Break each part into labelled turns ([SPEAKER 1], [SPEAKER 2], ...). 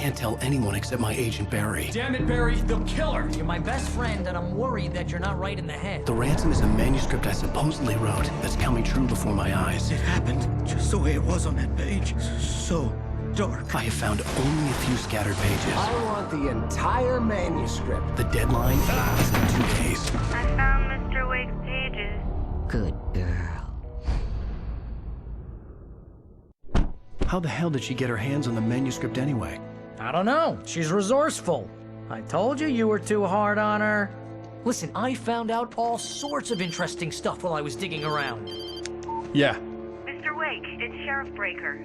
[SPEAKER 1] can't tell anyone except my agent Barry.
[SPEAKER 2] Damn it, Barry, they'll kill her! You're my best friend, and I'm worried that you're not right in the head.
[SPEAKER 1] The ransom is a manuscript I supposedly wrote that's coming true before my eyes.
[SPEAKER 3] It happened just the way it was on that page. So dark.
[SPEAKER 1] I have found only a few scattered pages.
[SPEAKER 4] I want the entire manuscript.
[SPEAKER 1] The deadline is in 2 days.
[SPEAKER 5] I found Mr. Wake's pages.
[SPEAKER 6] Good girl.
[SPEAKER 1] How the hell did she get her hands on the manuscript anyway?
[SPEAKER 2] I don't know. She's resourceful. I told you you were too hard on her. Listen, I found out all sorts of interesting stuff while I was digging around.
[SPEAKER 1] Yeah.
[SPEAKER 5] Mr. Wake, it's Sheriff Breaker.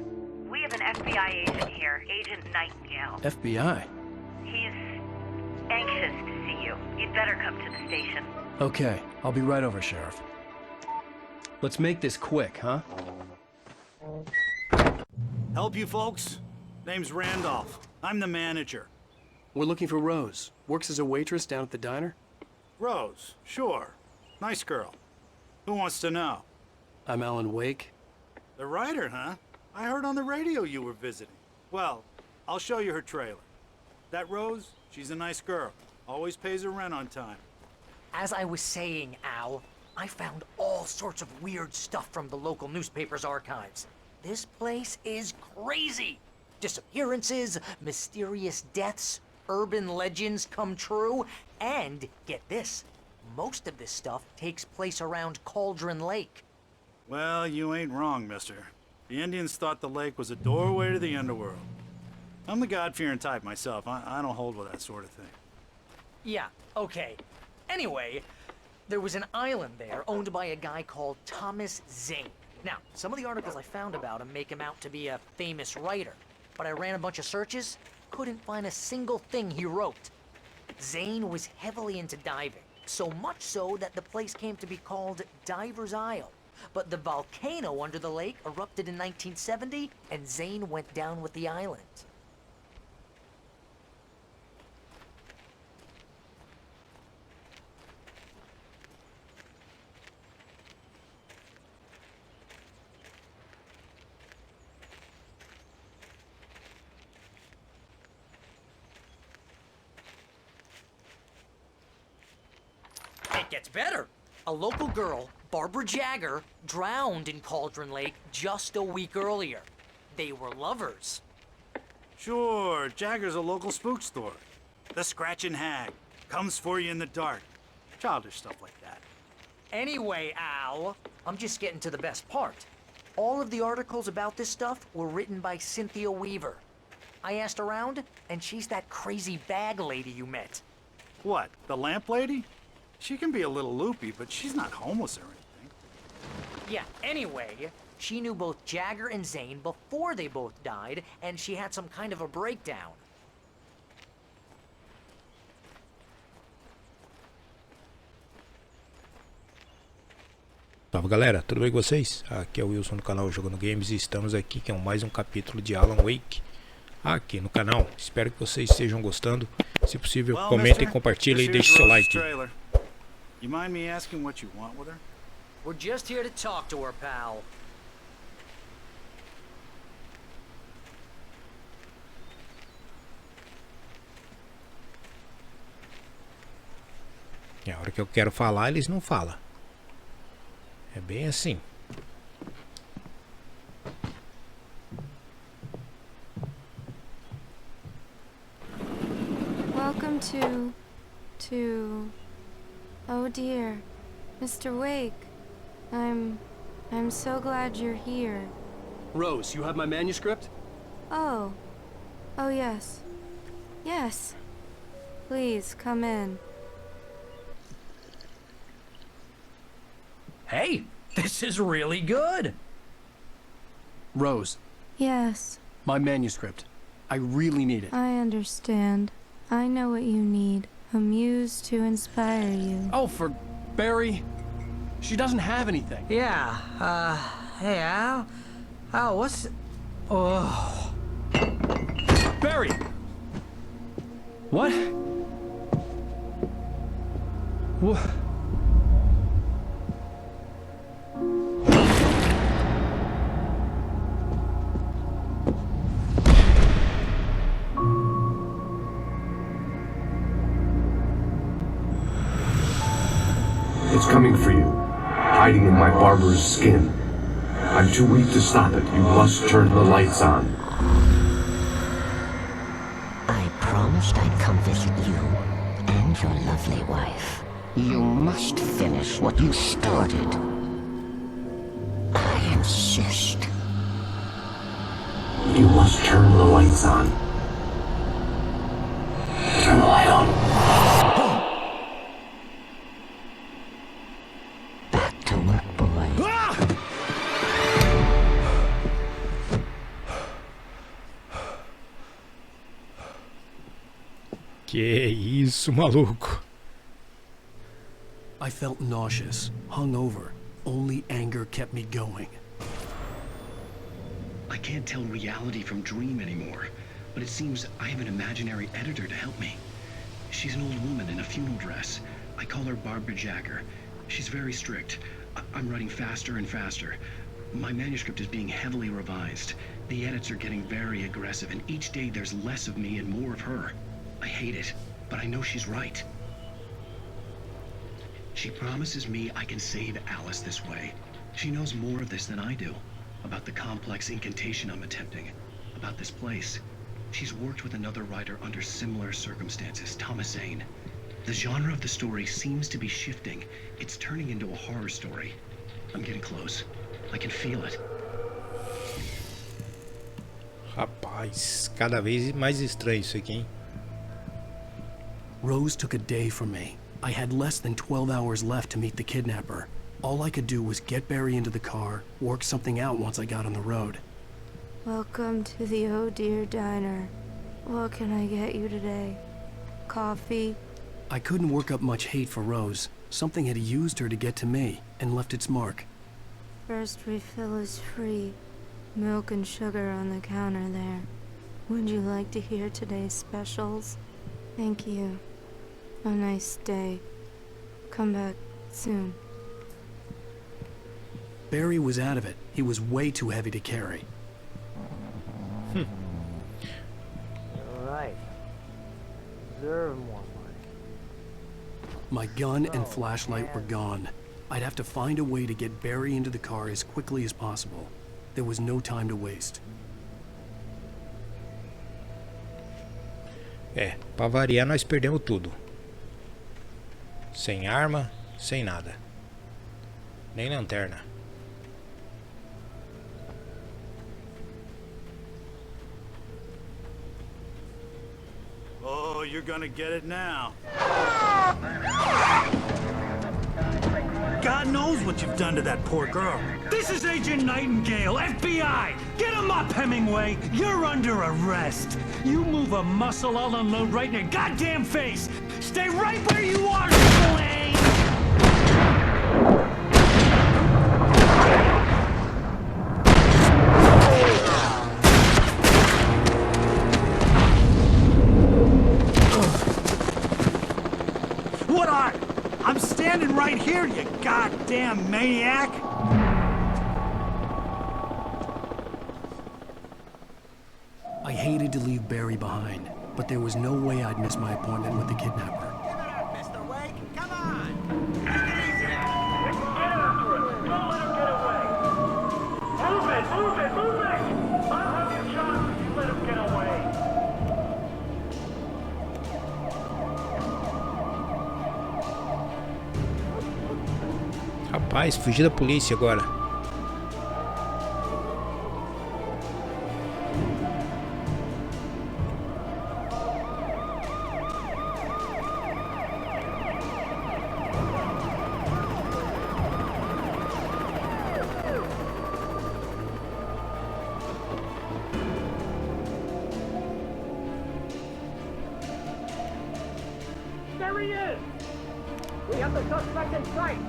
[SPEAKER 5] We have an FBI agent here, Agent Nightingale.
[SPEAKER 1] FBI?
[SPEAKER 5] He's anxious to see you. You'd better come to the station.
[SPEAKER 1] Okay, I'll be right over, Sheriff. Let's make this quick, huh?
[SPEAKER 3] Help you folks? Name's Randolph. I'm the manager.
[SPEAKER 1] We're looking for Rose. Works as a waitress down at the diner.
[SPEAKER 3] Rose, sure. Nice girl. Who wants to know?
[SPEAKER 1] I'm Alan Wake.
[SPEAKER 3] The writer, huh? I heard on the radio you were visiting. Well, I'll show you her trailer. That Rose, she's a nice girl. Always pays her rent on time.
[SPEAKER 2] As I was saying, Al, I found all sorts of weird stuff from the local newspaper's archives. This place is crazy. Disappearances, mysterious deaths, urban legends come true, and get this, most of this stuff takes place around Cauldron Lake.
[SPEAKER 3] Well, you ain't wrong, mister. The Indians thought the lake was a doorway to the underworld. I'm the God-fearing type myself. I don't hold with that sort of thing.
[SPEAKER 2] Yeah, okay. Anyway, there was an island there owned by a guy called Thomas Zane. Now, some of the articles I found about him make him out to be a famous writer, but I ran a bunch of searches, couldn't find a single thing he wrote. Zane was heavily into diving, so much so that the place came to be called Diver's Isle. But the volcano under the lake erupted in 1970, and Zane went down with the island. It gets better. A local girl, Barbara Jagger, drowned in Cauldron Lake just a week earlier. They were lovers.
[SPEAKER 3] Sure, Jagger's a local spook story. The Scratching Hag. Comes for you in the dark. Childish stuff like that.
[SPEAKER 2] Anyway, Al, I'm just getting to the best part. All of the articles about this stuff were written by Cynthia Weaver. I asked around, and she's that crazy bag lady you met.
[SPEAKER 3] What, the lamp lady? She can be a little loopy, but she's not homeless or anything.
[SPEAKER 2] Yeah, anyway, she knew both Jagger and Zane before they both died, and she had some kind of a breakdown.
[SPEAKER 7] Salve galera, tudo bem com vocês? Aqui é o Wilson do canal Jogando Games e estamos aqui com mais um capítulo de Alan Wake aqui no canal. Espero que vocês estejam gostando. Se possível, comentem, compartilhem e deixem seu like.
[SPEAKER 3] You mind me asking what you want with her?
[SPEAKER 2] We're just here to talk to her, pal.
[SPEAKER 7] E a hora que eu quero falar, eles não falam. É bem assim.
[SPEAKER 8] Welcome to... Oh dear, Mr. Wake. I'm so glad you're here.
[SPEAKER 4] Rose, you have my manuscript?
[SPEAKER 8] Oh. Oh yes. Yes. Please, come in.
[SPEAKER 2] Hey, this is really good.
[SPEAKER 1] Rose,
[SPEAKER 8] Yes,
[SPEAKER 1] my manuscript. I really need it.
[SPEAKER 8] I understand. I know what you need. A muse to inspire you.
[SPEAKER 1] Oh, for Barry? She doesn't have anything.
[SPEAKER 2] Yeah, hey, Al? Al, what's... Oh...
[SPEAKER 1] Barry! What? What?
[SPEAKER 6] It's coming for you, hiding in my barber's skin. I'm too weak to stop it. You must turn the lights on.
[SPEAKER 9] I promised I'd come visit you and your lovely wife. You must finish what you started. I insist.
[SPEAKER 6] You must turn the lights on. Turn the light on.
[SPEAKER 9] Back to work, boy.
[SPEAKER 7] Que isso, maluco?
[SPEAKER 1] I felt nauseous, hungover. Only anger kept me going.
[SPEAKER 10] I can't tell reality from dream anymore, but it seems I have an imaginary editor to help me. She's an old woman in a funeral dress. I call her Barbara Jacker. She's very strict. I'm writing faster and faster. My manuscript is being heavily revised. The edits are getting very aggressive, and each day there's less of me and more of her. I hate it, but I know she's right. She promises me I can save Alice this way. She knows more of this than I do. About the complex incantation I'm attempting. About this place. She's worked with another writer under similar circumstances, Thomas Zane. The genre of the story seems to be shifting. It's turning into a horror story. I'm getting close. I can feel it.
[SPEAKER 7] Rapaz, cada vez mais estranho isso aqui, hein?
[SPEAKER 1] Rose took a day from me. I had less than 12 hours left to meet the kidnapper. All I could do was get Barry into the car, work something out once I got on the road.
[SPEAKER 8] Welcome to the Oh Dear Diner. What can I get you today? Coffee?
[SPEAKER 1] I couldn't work up much hate for Rose. Something had used her to get to me, and left its mark.
[SPEAKER 8] First refill is free. Milk and sugar on the counter there. Would you like to hear today's specials? Thank you. A nice day. Come back soon.
[SPEAKER 1] Barry was out of it. He was way too heavy to carry.
[SPEAKER 2] Alright. Observe more.
[SPEAKER 1] My gun and flashlight were gone. I'd have to find a way to get Barry into the car as quickly as possible. There was no time to waste.
[SPEAKER 7] Pra variar nós perdemos tudo. Sem arma, sem nada. Nem lanterna.
[SPEAKER 3] Oh, you're gonna get it now. God knows what you've done to that poor girl.
[SPEAKER 11] This is Agent Nightingale, FBI! Get him up, Hemingway! You're under arrest! You move a muscle, I'll unload right in your goddamn face! Stay right where you are, Blaine!
[SPEAKER 3] What are? I'm standing right here, you goddamn maniac!
[SPEAKER 1] I hated to leave Barry behind, but there was no way I'd miss my appointment with the kidnapper.
[SPEAKER 11] Mr. Wake, come on!
[SPEAKER 12] Get after him! Don't let him get away! Move it! Move it! Move it! I'll have you shot if you let him get away!
[SPEAKER 7] Rapaz, fugi da polícia agora.
[SPEAKER 12] There he is! We have the suspect in sight!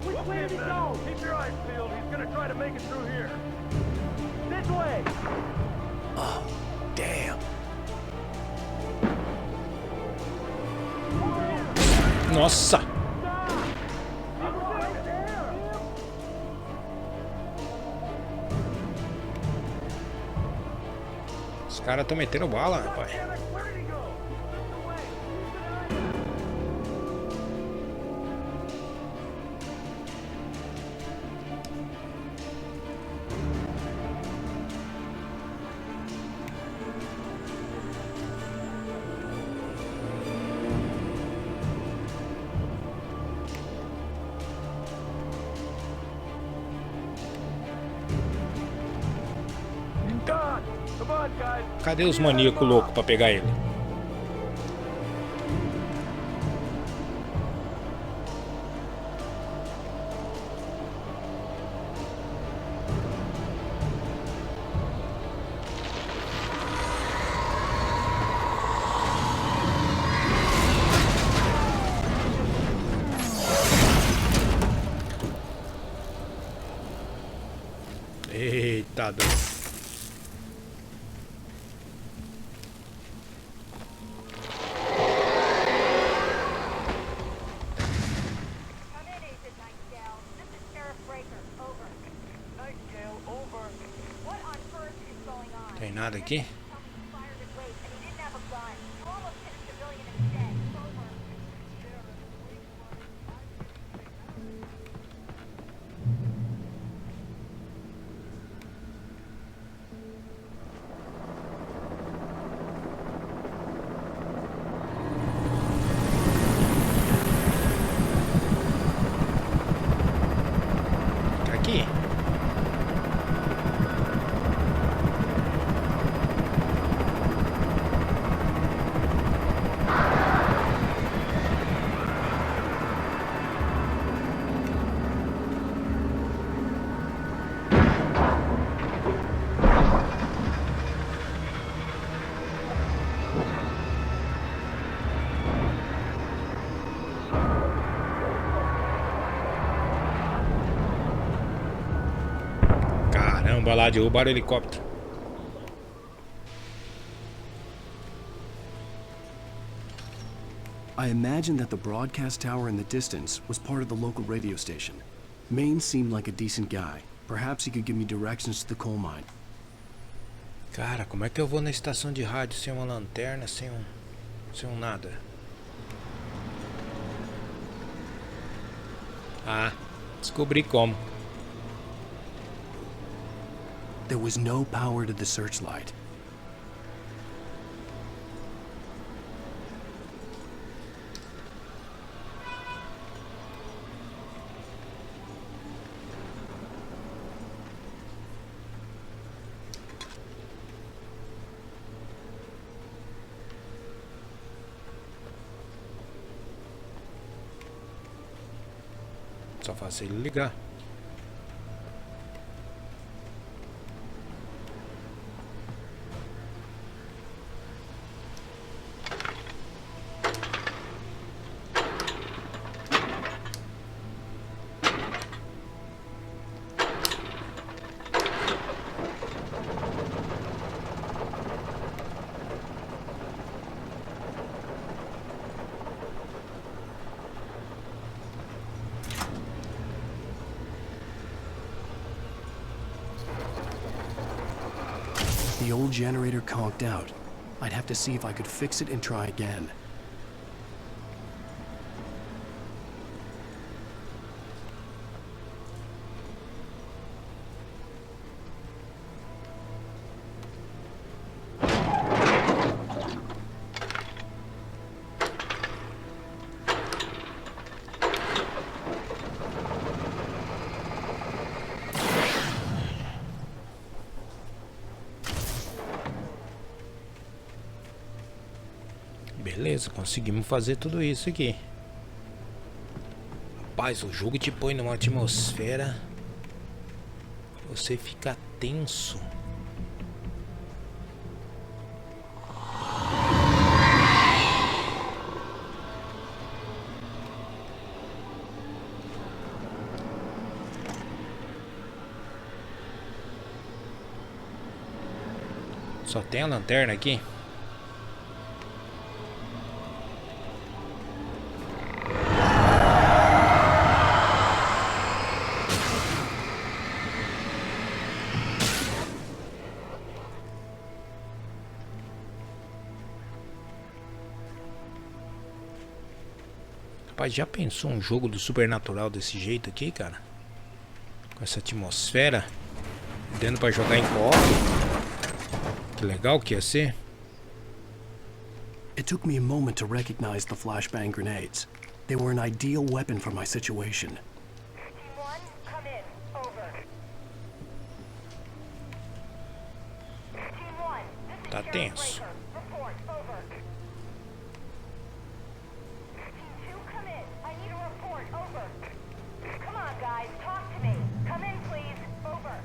[SPEAKER 12] Which way did he go? Keep your eyes peeled. He's gonna try to make it through here. This way!
[SPEAKER 1] Oh, damn.
[SPEAKER 7] Nossa! caras estão metendo bala, rapaz. Cadê os maníacos loucos pra pegar ele? Eita, Deus. Tem nada aqui? Tá aqui. Caramba, lá derrubaram o helicóptero.
[SPEAKER 1] I imagined that the broadcast tower in the distance was part of the local radio station. Maine seemed like a decent guy. Perhaps he could give me directions to the coal mine.
[SPEAKER 7] Cara, como é que eu vou na estação de rádio sem uma lanterna, sem um nada? Ah, descobri como.
[SPEAKER 1] There was no power to the searchlight.
[SPEAKER 7] Só faço ele ligar.
[SPEAKER 1] The old generator conked out. I'd have to see if I could fix it and try again.
[SPEAKER 7] Beleza, conseguimos fazer tudo isso aqui. Rapaz, o jogo te põe numa atmosfera. Você fica tenso. Só tem a lanterna aqui. Rapaz, já pensou um jogo do sobrenatural desse jeito aqui, cara? Com essa atmosfera, dando pra jogar em co-op. Que legal que ia ser.
[SPEAKER 1] It took me a moment to recognize the flashbang grenades. They were an ideal weapon for my situation.
[SPEAKER 12] Team 1, come in. Over. Team 1, this is
[SPEAKER 7] Tá
[SPEAKER 12] Sheriff
[SPEAKER 7] tenso.
[SPEAKER 12] Breaker. Report. Over. Team 2, come in. I need a report. Over. Come on, guys. Talk to me. Come in, please. Over.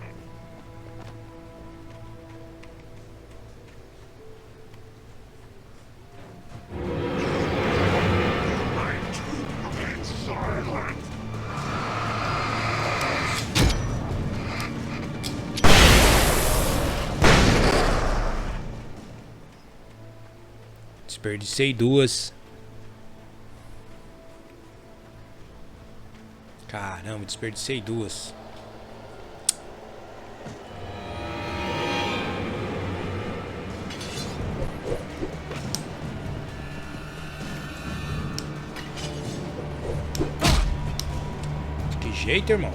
[SPEAKER 7] Desperdicei duas. Caramba, desperdicei duas. Que jeito, irmão.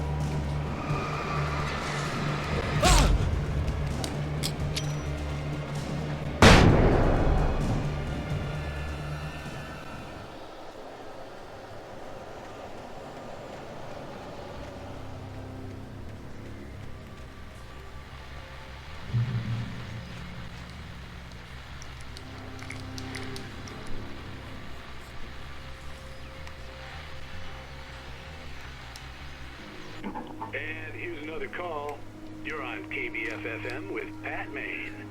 [SPEAKER 13] And here's another call. You're on KBFFM with Pat Maine.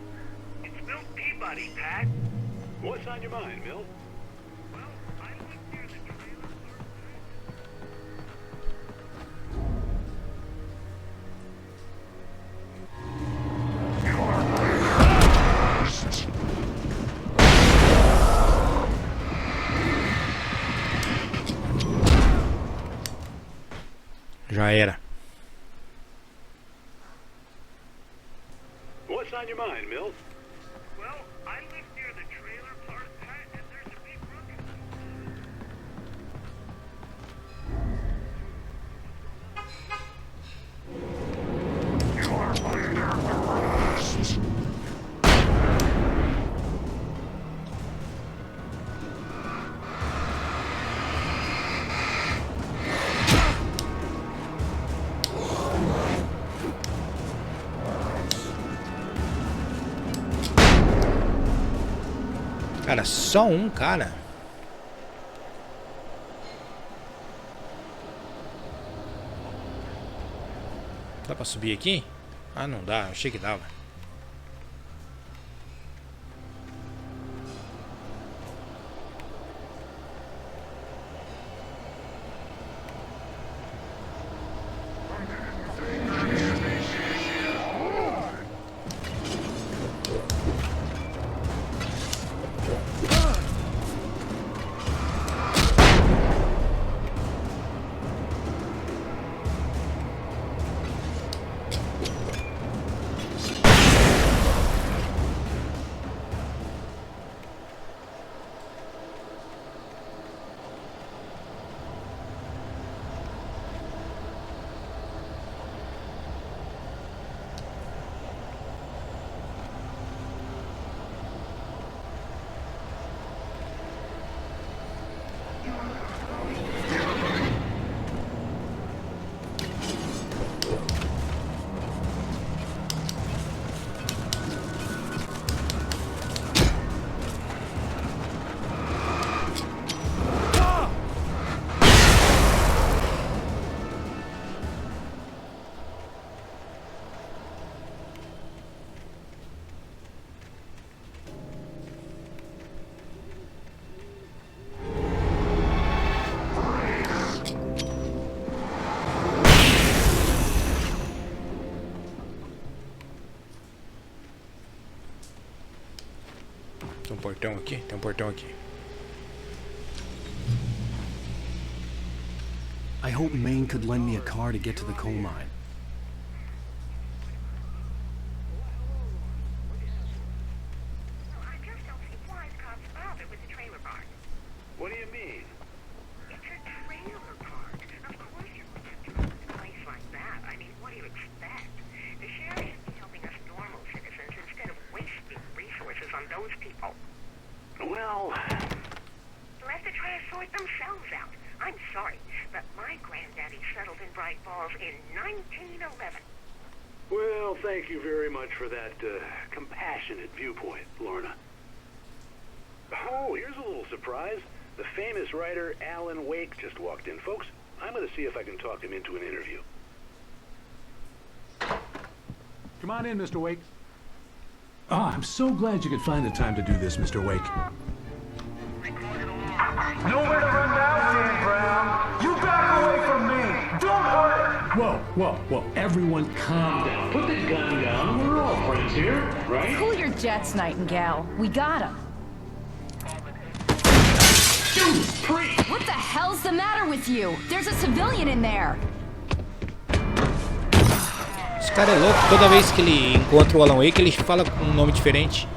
[SPEAKER 12] It's Milt Peabody, Pat.
[SPEAKER 13] What's on your mind, Milt?
[SPEAKER 12] Well, I lived near the trailer park.
[SPEAKER 7] Já era.
[SPEAKER 13] What's on your mind, Milt?
[SPEAKER 12] Well, I live near the trailer park, Pat, and there's a big ruckus.
[SPEAKER 7] Cara, só um cara. Dá pra subir aqui? Ah, não dá. Achei que dava. Tem um portão aqui? Tem um portão aqui.
[SPEAKER 1] I hope Maine could lend me a car to get to the coal mine.
[SPEAKER 12] I just don't see why the cops bother with the trailer park.
[SPEAKER 13] What do you mean?
[SPEAKER 12] It's a
[SPEAKER 13] Well,
[SPEAKER 5] They'll have to try to sort themselves out. I'm sorry, but my granddaddy settled in Bright Falls in 1911.
[SPEAKER 13] well, thank you very much for that compassionate viewpoint, Lorna. Oh, here's a little surprise. The famous writer Alan Wake just walked in. Folks, I'm going to see if I can talk him into an interview.
[SPEAKER 14] Come on in, Mr. Wake. Ah, I'm so glad you could find the time to do this, Mr. Wake.
[SPEAKER 12] Nowhere to run now, Dan Brown. You back away from me. Don't hurt her.
[SPEAKER 14] Whoa. Everyone calm down.
[SPEAKER 13] Put the gun down. We're all friends here, right?
[SPEAKER 15] Cool your jets, Nightingale. We got him. What the hell's the matter with you? There's a civilian in there.
[SPEAKER 7] Esse cara é louco, toda vez que ele encontra o Alan Wake, ele fala com um nome diferente.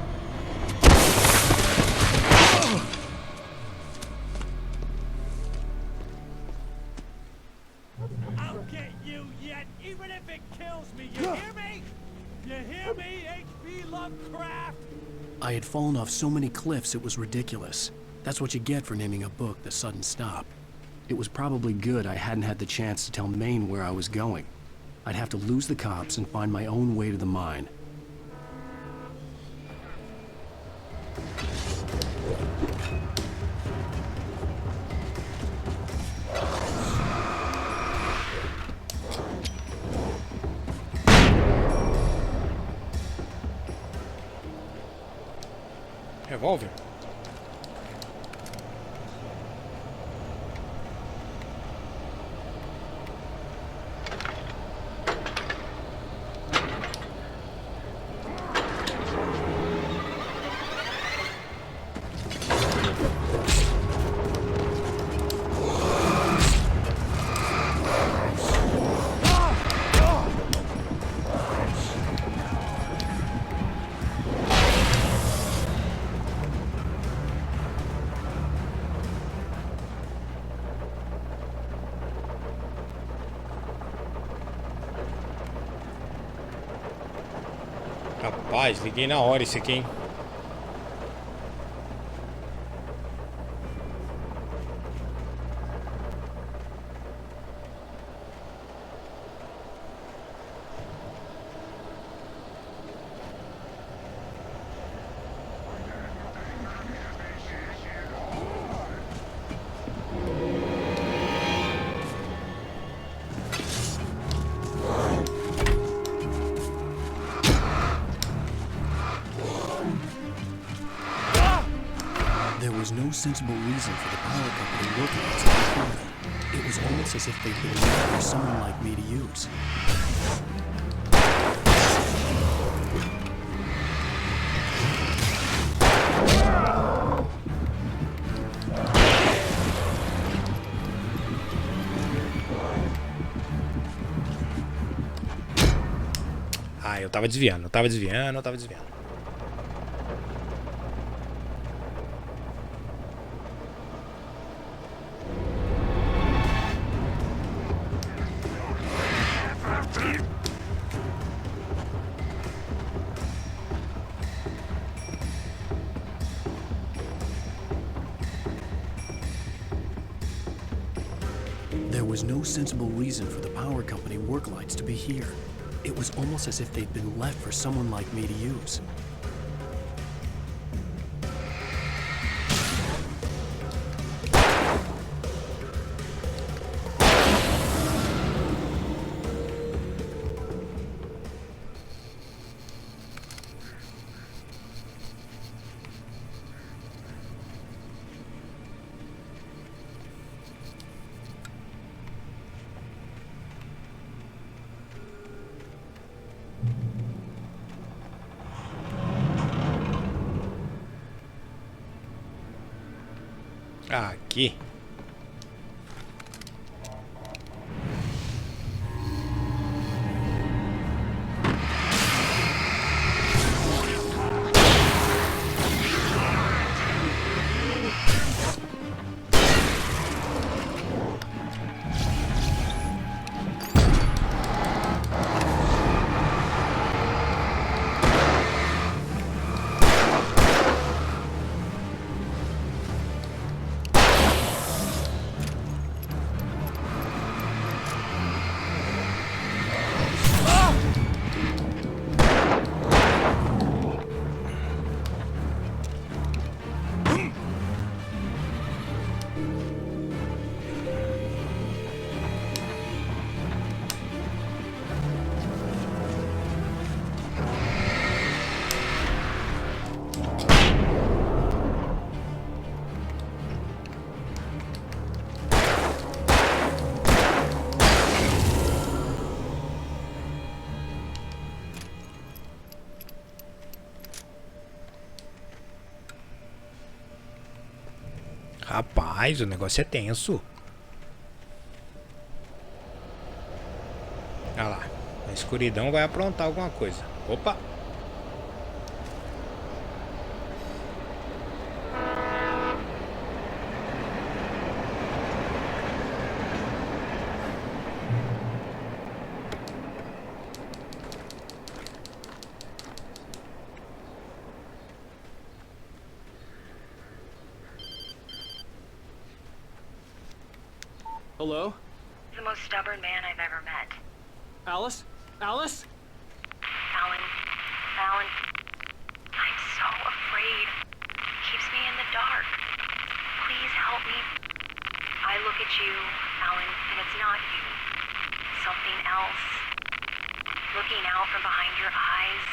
[SPEAKER 11] I'll get you yet, even if it kills me. You hear me? You hear me, H.P. Lovecraft?
[SPEAKER 1] I had fallen off so many cliffs it was ridiculous. That's what you get for naming a book The Sudden Stop. It was probably good I hadn't had the chance to tell Maine where I was going. I'd have to lose the cops and find my own way to the mine.
[SPEAKER 7] Revólver? Rapaz, liguei na hora esse aqui, hein?
[SPEAKER 1] There was no sensible reason for the power company working on such a It was almost as if they'd been looking for someone like me to use.
[SPEAKER 7] Ah, eu tava desviando.
[SPEAKER 1] There was no sensible reason for the power company work lights to be here. It was almost as if they'd been left for someone like me to use.
[SPEAKER 7] Aqui. Rapaz, o negócio é tenso. Olha lá. A escuridão vai aprontar alguma coisa. Opa!
[SPEAKER 4] Hello?
[SPEAKER 5] The most stubborn man I've ever met.
[SPEAKER 4] Alice? Alice?
[SPEAKER 5] Alan. Alan. I'm so afraid. Keeps me in the dark. Please help me. I look at you, Alan, and it's not you. Something else. Looking out from behind your eyes.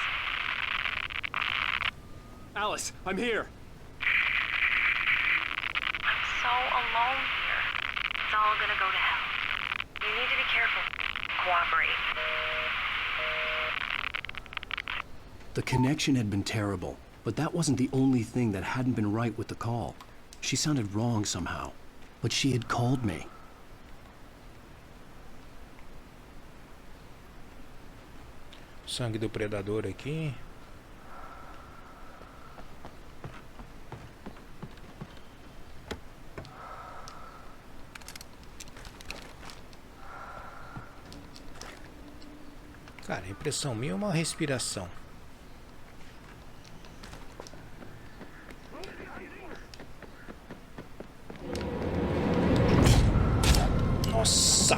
[SPEAKER 4] Alice, I'm here.
[SPEAKER 5] I'm so alone here. It's all gonna go to hell. You need to be careful. Cooperate.
[SPEAKER 1] The connection had been terrible, but that wasn't the only thing that hadn't been right with the call. She sounded wrong somehow, but she had called me.
[SPEAKER 7] Sangue do predador aqui. Cara, a impressão minha é uma respiração. Nossa!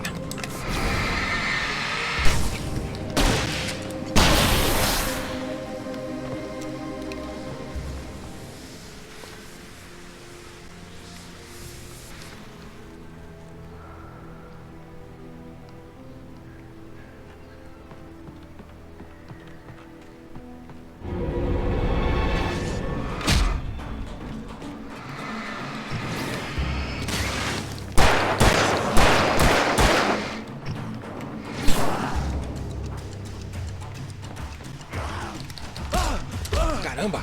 [SPEAKER 7] Caramba!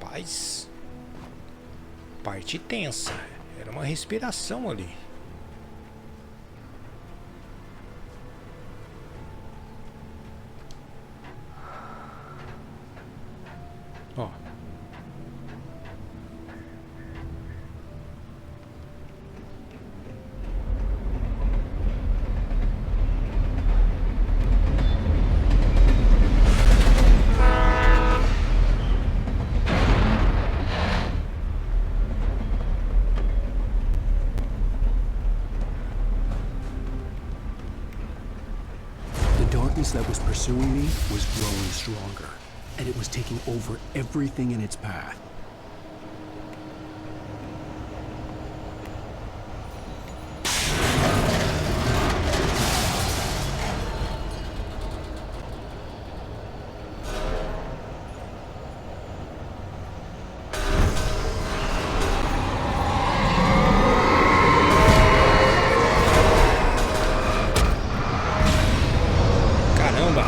[SPEAKER 7] Paz. Parte tensa. Era uma respiração ali. Ó.
[SPEAKER 1] The darkness that was pursuing me was growing stronger, and it was taking over everything in its path.
[SPEAKER 7] Caramba!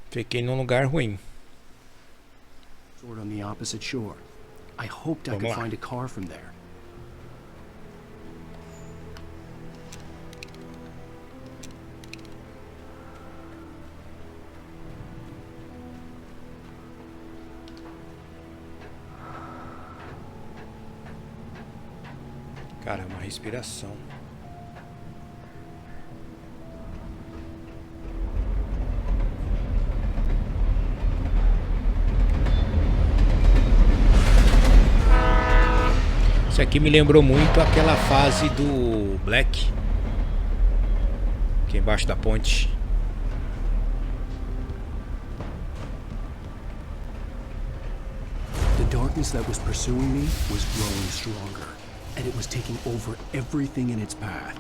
[SPEAKER 7] Fiquei num lugar ruim.
[SPEAKER 1] Sword on the opposite shore. I hoped I could find a car from there.
[SPEAKER 7] Cara, é uma respiração. Isso aqui me lembrou muito aquela fase do Black, Aqui embaixo da ponte.
[SPEAKER 1] The darkness that was pursuing me was growing stronger, and it was taking over everything in its path.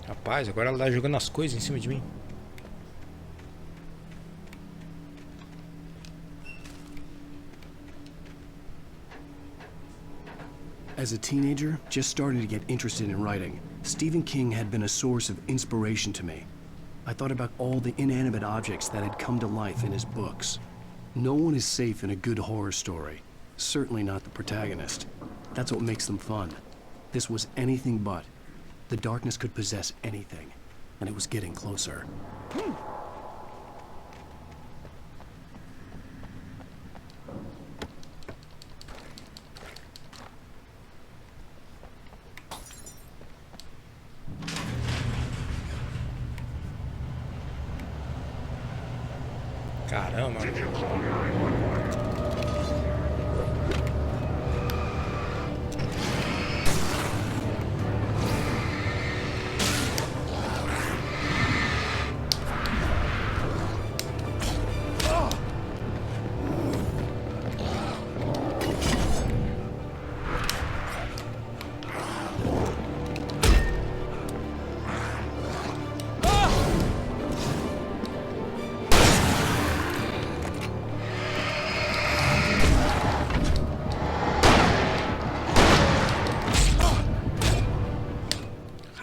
[SPEAKER 7] Rapaz, agora ela tá jogando as coisas em cima de mim.
[SPEAKER 1] As a teenager, just starting to get interested in writing, Stephen King had been a source of inspiration to me. I thought about all the inanimate objects that had come to life in his books. No one is safe in a good horror story. Certainly not the protagonist. That's what makes them fun. This was anything but. The darkness could possess anything, and it was getting closer.
[SPEAKER 7] Caramba.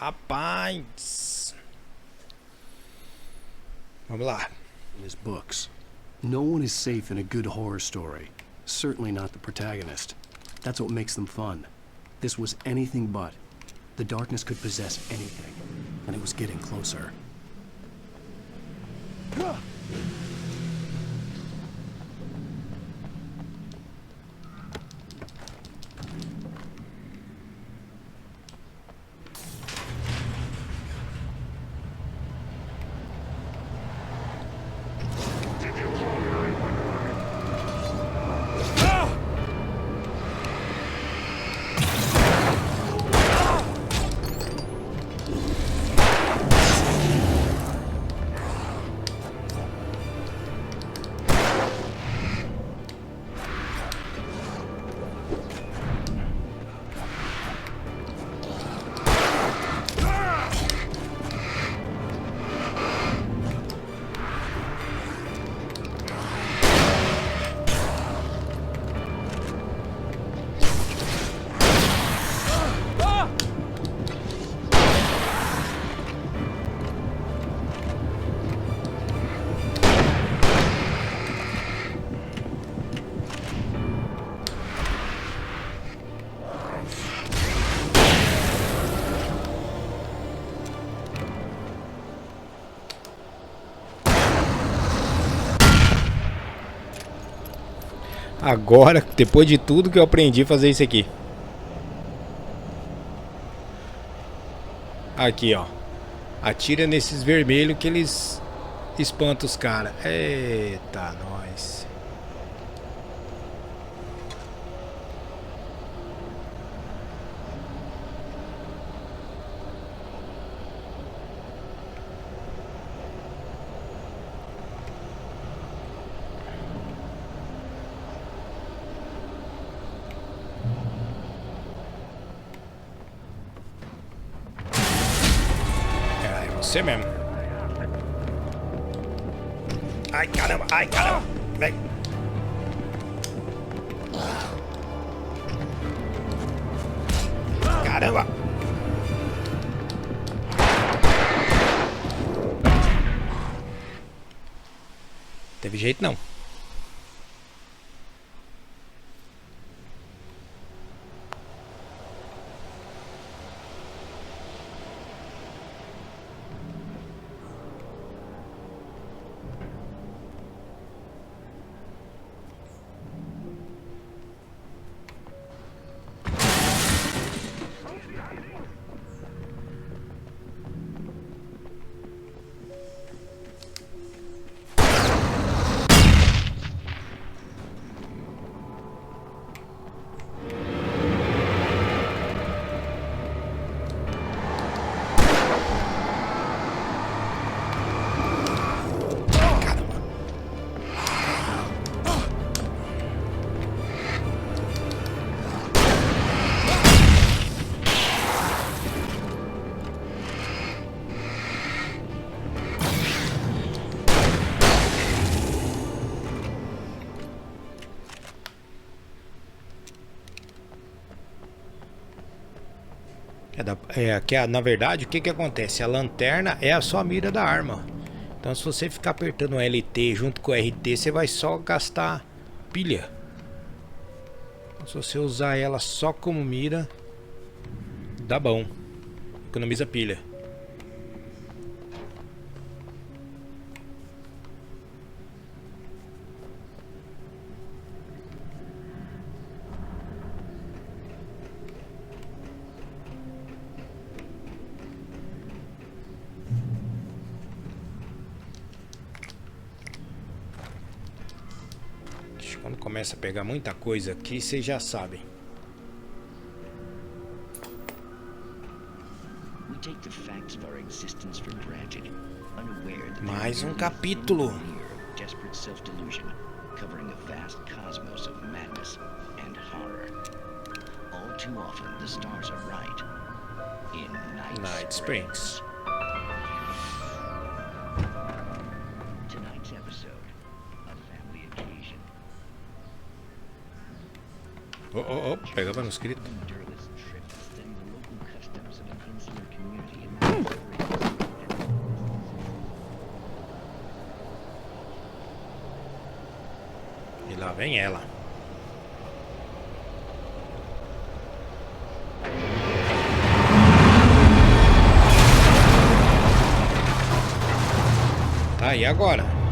[SPEAKER 7] Rapaz. Vamos lá.
[SPEAKER 1] In his books. No one is safe in a good horror story. Certainly not the protagonist. That's what makes them fun. This was anything but. The darkness could possess anything, and it was getting closer.
[SPEAKER 7] Agora, depois de tudo que eu aprendi a fazer isso aqui. Aqui, ó. Atira nesses vermelhos que eles espantam os caras. Eita, nós. Você mesmo. Ai, caramba, ai, caramba. Vem. Caramba. Teve jeito não. Na verdade, o que acontece? A lanterna é a sua mira da arma. Então, se você ficar apertando o LT junto com o RT, você vai só gastar pilha. Então, se você usar ela só como mira, dá bom. Economiza pilha. Quando começa a pegar muita coisa aqui, vocês já sabem. Mais um capítulo. Night Springs. Oh, pega manuscrito. E lá vem ela. Tá, e agora?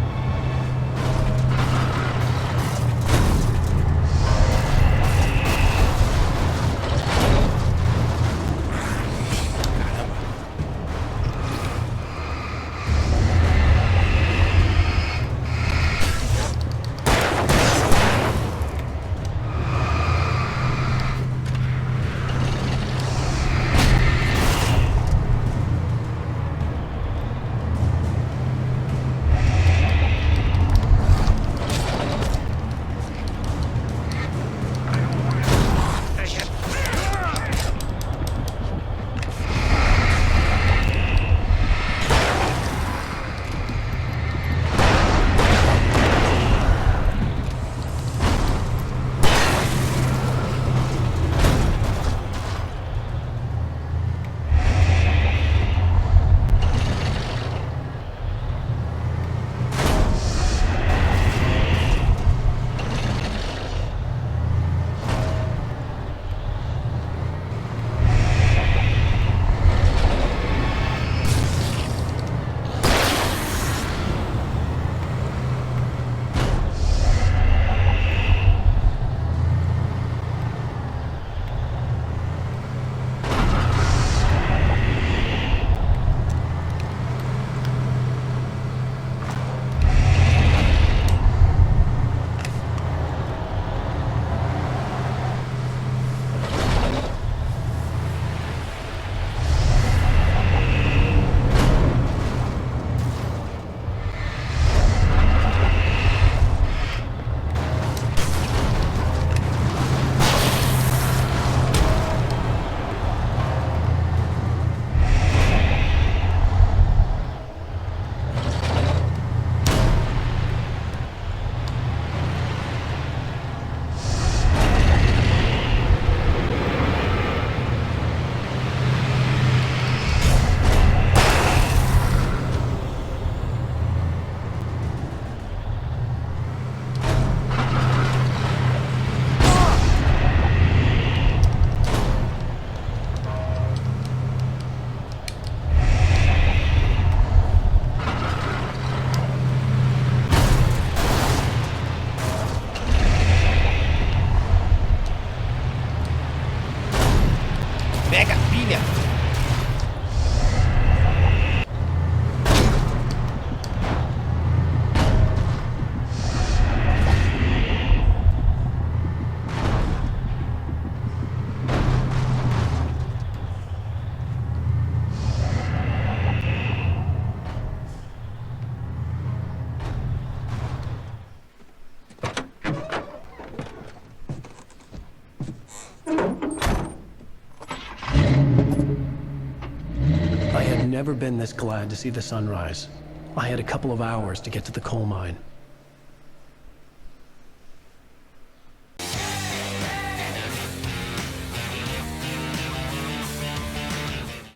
[SPEAKER 7] Pega a pilha.
[SPEAKER 1] I had never been this glad to see the sunrise. I had a couple of hours to get to the coal mine.